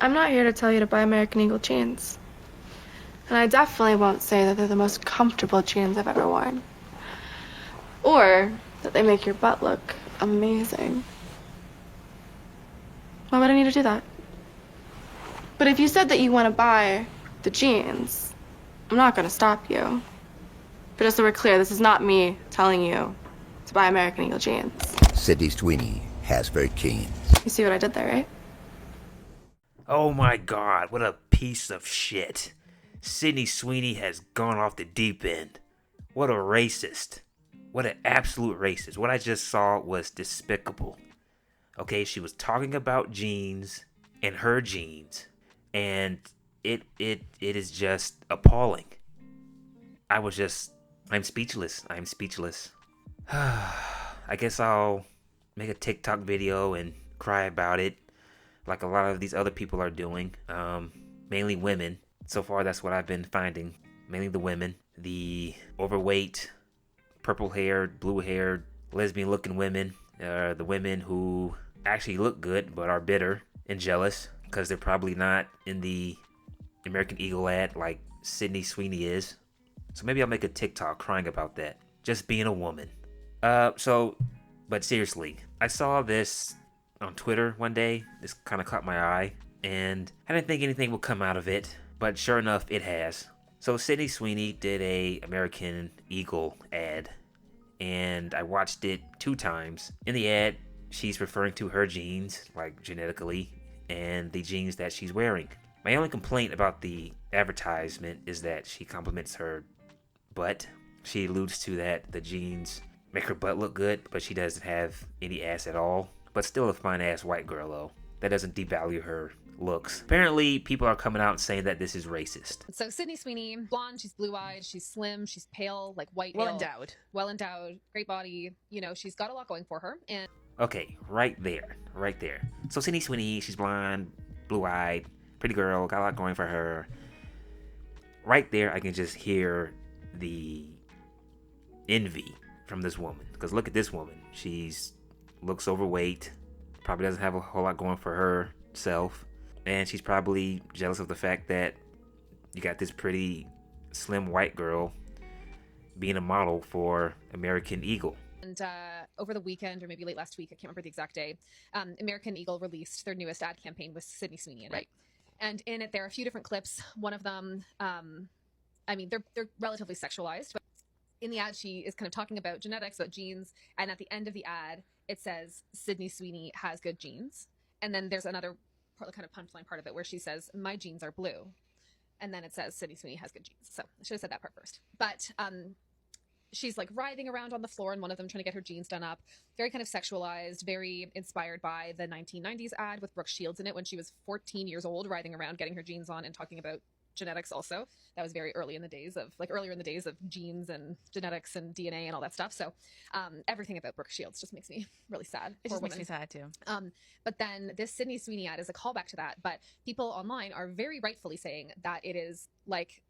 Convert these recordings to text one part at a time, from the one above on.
I'm not here to tell you to buy American Eagle jeans. And I definitely won't say that they're the most comfortable jeans I've ever worn. Or that they make your butt look amazing. Why would I need to do that? But if you said that you want to buy the jeans, I'm not going to stop you. But just so we're clear, this is not me telling you to buy American Eagle jeans. Sydney Sweeney has very keen. You see what I did there, right? Oh my god, what a piece of shit. Sydney Sweeney has gone off the deep end. What a racist. What an absolute racist. What I just saw was despicable. Okay, she was talking about jeans and her jeans, and it is just appalling. I'm speechless. I'm speechless. I guess I'll make a TikTok video and cry about it like a lot of these other people are doing. Mainly women. So far, that's what I've been finding. Mainly the women. The overweight, purple-haired, blue-haired, lesbian-looking women. The women who actually look good but are bitter and jealous because they're probably not in the American Eagle ad like Sydney Sweeney is. So maybe I'll make a TikTok crying about that. Just being a woman. But seriously, I saw this on Twitter one day. This kind of caught my eye, and I didn't think anything would come out of it, but sure enough, it has. So Sydney Sweeney did a American Eagle ad, and I watched it 2 times. In the ad, she's referring to her jeans, like genetically, and the jeans that she's wearing. My only complaint about the advertisement is that she compliments her butt. She alludes to that the jeans make her butt look good, but she doesn't have any ass at all. But still a fine ass white girl though. That doesn't devalue her looks. Apparently, people are coming out saying that this is racist. So Sydney Sweeney, blonde, she's blue-eyed, she's slim, she's pale, like white. Well endowed. Well endowed, great body. You know, she's got a lot going for her. And Okay, right there. So Sydney Sweeney, she's blonde, blue-eyed, pretty girl, got a lot going for her. Right there, I can just hear the envy from this woman. Because look at this woman. She's looks overweight, probably doesn't have a whole lot going for herself, and she's probably jealous of the fact that you got this pretty slim white girl being a model for American Eagle. And over the weekend, or maybe late last week, I can't remember the exact day, American Eagle released their newest ad campaign with Sydney Sweeney in it. And in it, there are a few different clips. One of them, I mean, they're relatively sexualized, but in the ad, she is kind of talking about genetics, about genes, and at the end of the ad, it says Sydney Sweeney has good genes. And then there's another part, kind of punchline part of it where she says, my genes are blue. And then it says Sydney Sweeney has good genes. So I should have said that part first. But she's like writhing around on the floor in one of them trying to get her jeans done up. Very kind of sexualized, very inspired by the 1990s ad with Brooke Shields in it when she was 14 years old, writhing around getting her jeans on and talking about genetics also. That was very earlier in the days of genes and genetics and DNA and all that stuff. So everything about Brooke Shields just makes me really sad. It just makes me sad too. But then this Sydney Sweeney ad is a callback to that. But people online are very rightfully saying that it is like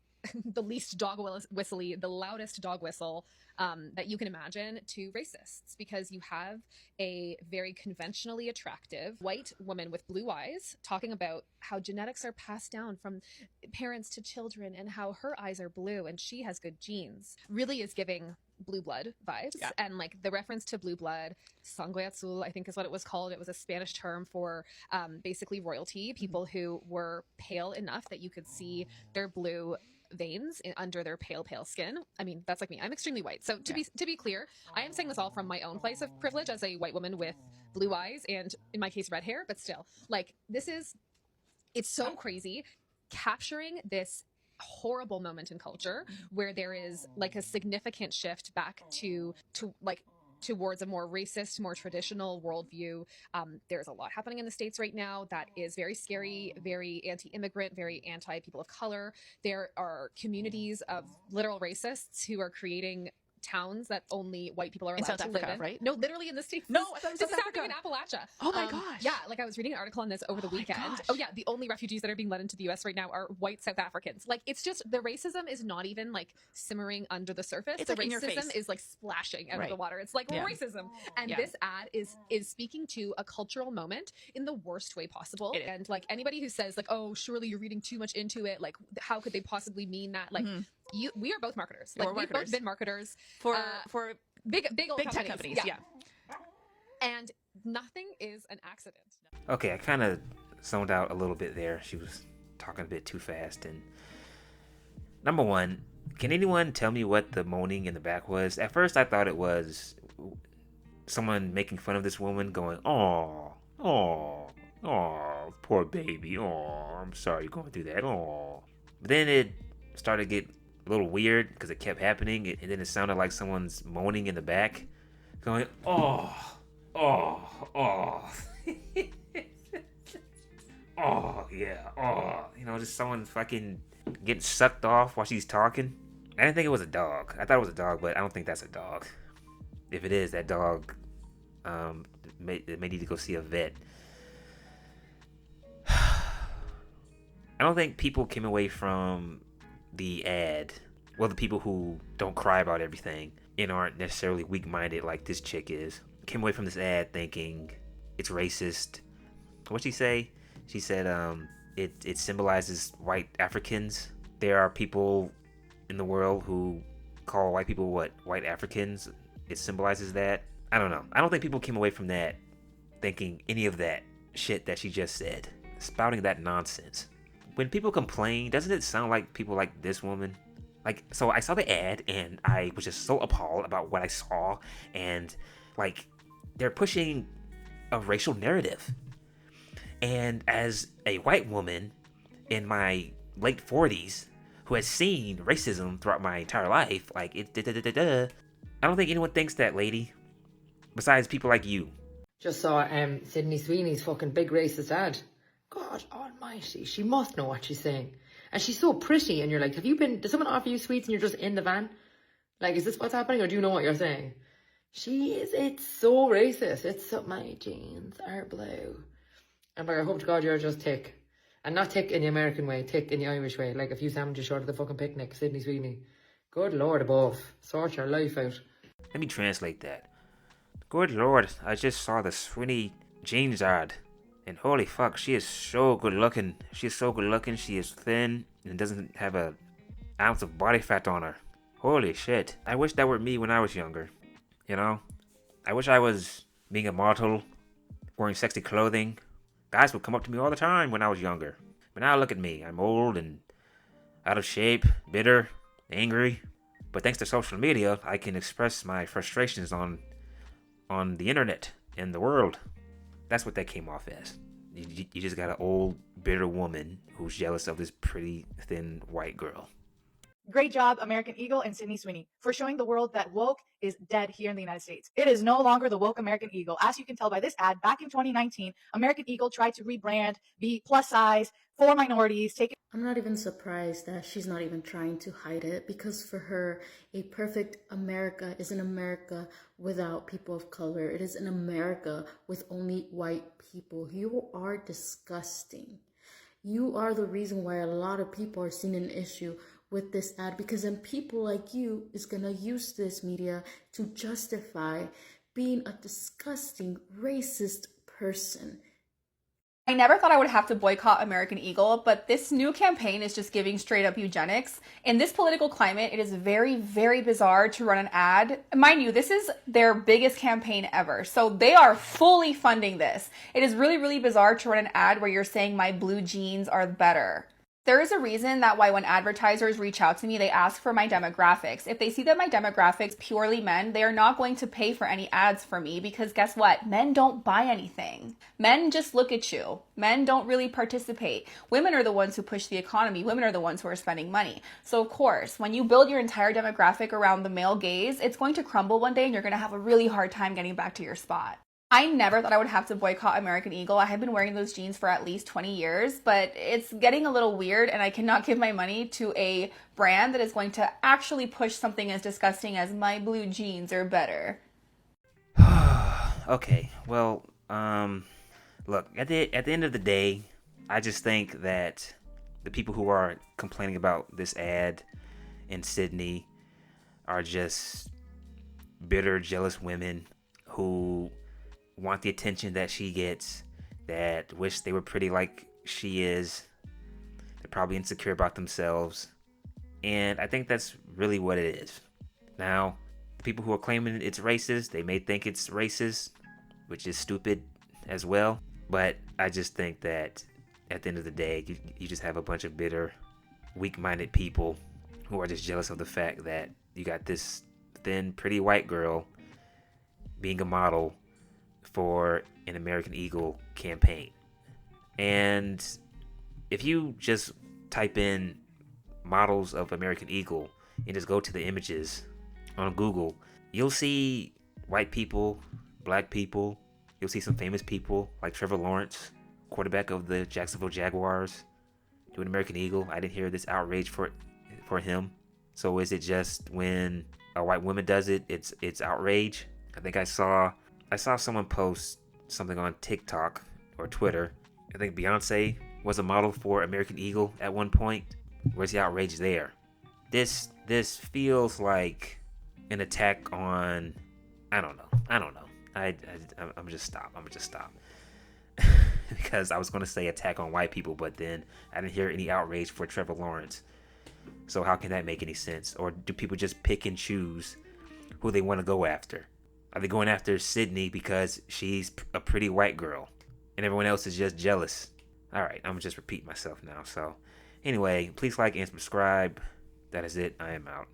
the least dog whistly, the loudest dog whistle that you can imagine to racists, because you have a very conventionally attractive white woman with blue eyes talking about how genetics are passed down from parents to children and how her eyes are blue and she has good genes. Really is giving blue blood vibes. Yeah. And like the reference to blue blood, sangre azul, I think is what it was called. It was a Spanish term for basically royalty, people who were pale enough that you could see their blue veins under their pale skin. I mean, that's like me. I'm extremely white. So to be clear, I am saying this all from my own place of privilege as a white woman with blue eyes and in my case red hair, but still, like, it's so crazy capturing this horrible moment in culture where there is like a significant shift back to like towards a more racist, more traditional worldview. There's a lot happening in the States right now that is very scary, very anti-immigrant, very anti-people of color. There are communities of literal racists who are creating towns that only white people are In allowed South to Africa, live in. right? No, literally in the States. No, I thought it was This South is happening in Africa. Appalachia. Oh my gosh. Yeah, like I was reading an article on this over the my weekend. gosh. Oh yeah, the only refugees that are being let into the US right now are white South Africans. Like, it's just, the racism is not even like simmering under the surface. It's the like in your face. racism is like splashing out of the Right. water. It's like Yeah. racism. And Yeah. this ad is speaking to a cultural moment in the worst way possible. And like anybody who says like, oh, surely you're reading too much into it, like how could they possibly mean that? Like, we are both marketers. Yeah, Like, we're we've marketers. both been marketers For big old big tech companies. Yeah. And nothing is an accident. Okay, I kind of zoned out a little bit there. She was talking a bit too fast. And number one, can anyone tell me what the moaning in the back was? At first, I thought it was someone making fun of this woman, going, "Oh, oh, oh, poor baby. Oh, I'm sorry you're going through that. Oh." But then it started to get a little weird because it kept happening, and then it sounded like someone's moaning in the back, going, "Oh, oh, oh." Oh, yeah. Oh, you know, just someone fucking getting sucked off while she's talking. I didn't think it was a dog. I thought it was a dog, but I don't think that's a dog. If it is, that dog may need to go see a vet. I don't think people came away from the ad, well, the people who don't cry about everything and aren't necessarily weak-minded like this chick is, came away from this ad thinking it's racist. What'd she say? She said it symbolizes white Africans. There are people in the world who call white people what? White Africans. It symbolizes that. I don't know. I don't think people came away from that thinking any of that shit that she just said. Spouting that nonsense. When people complain, doesn't it sound like people like this woman? Like, so I saw the ad and I was just so appalled about what I saw, and like, they're pushing a racial narrative. And as a white woman in my late 40s who has seen racism throughout my entire life, like, I don't think anyone thinks that, lady. Besides people like you. Just saw Sydney Sweeney's fucking big racist ad. God almighty, she must know what she's saying. And she's so pretty, and you're like, did someone offer you sweets and you're just in the van? Like, is this what's happening, or do you know what you're saying? It's so racist. It's so, my jeans are blue. And like, I hope to God you're just thick. And not thick in the American way, thick in the Irish way. Like a few sandwiches short of the fucking picnic, Sydney Sweeney. Good Lord above. Sort your life out. Let me translate that. Good Lord, I just saw the Sweeney jeans ad. And holy fuck, she is so good looking. She is so good looking, she is thin and doesn't have an ounce of body fat on her. Holy shit. I wish that were me when I was younger. You know? I wish I was being a model, wearing sexy clothing. Guys would come up to me all the time when I was younger. But now look at me. I'm old and out of shape, bitter, angry. But thanks to social media, I can express my frustrations on the internet and the world. That's what that came off as. You just got an old, bitter woman who's jealous of this pretty, thin, white girl. Great job, American Eagle and Sydney Sweeney, for showing the world that woke is dead here in the United States. It is no longer the woke American Eagle. As you can tell by this ad, back in 2019, American Eagle tried to rebrand, be plus size, for minorities, take. I'm not even surprised that she's not even trying to hide it, because for her, a perfect America is an America without people of color. It is an America with only white people. You are disgusting. You are the reason why a lot of people are seeing an issue with this ad, because then people like you is gonna use this media to justify being a disgusting, racist person. I never thought I would have to boycott American Eagle, but this new campaign is just giving straight up eugenics. In this political climate, it is very, very bizarre to run an ad. Mind you, this is their biggest campaign ever, so they are fully funding this. It is really, really bizarre to run an ad where you're saying my blue jeans are better. There is a reason that why when advertisers reach out to me, they ask for my demographics. If they see that my demographics purely men, they are not going to pay for any ads for me, because guess what? Men don't buy anything. Men just look at you. Men don't really participate. Women are the ones who push the economy. Women are the ones who are spending money. So of course, when you build your entire demographic around the male gaze, it's going to crumble one day and you're going to have a really hard time getting back to your spot. I never thought I would have to boycott American Eagle. I have been wearing those jeans for at least 20 years, but it's getting a little weird, and I cannot give my money to a brand that is going to actually push something as disgusting as my blue jeans are better. Okay, well, look, at the end of the day, I just think that the people who are complaining about this ad in Sydney are just bitter, jealous women who want the attention that she gets, that wish they were pretty like she is. They're probably insecure about themselves. And I think that's really what it is. Now, the people who are claiming it's racist, they may think it's racist, which is stupid as well. But I just think that at the end of the day, you just have a bunch of bitter, weak-minded people who are just jealous of the fact that you got this thin, pretty white girl being a model for an American Eagle campaign. And if you just type in models of American Eagle and just go to the images on Google, you'll see white people, black people, you'll see some famous people like Trevor Lawrence, quarterback of the Jacksonville Jaguars, doing American Eagle. I didn't hear this outrage for him. So is it just when a white woman does it, it's outrage? I think I saw someone post something on TikTok or Twitter. I think Beyonce was a model for American Eagle at one point. Where's the outrage there? This feels like an attack on, I don't know. I'm just stop. Because I was going to say attack on white people, but then I didn't hear any outrage for Trevor Lawrence. So how can that make any sense? Or do people just pick and choose who they want to go after? Are they going after Sydney because she's a pretty white girl and everyone else is just jealous? All right, I'm just repeating myself now. So anyway, please like and subscribe. That is it. I am out.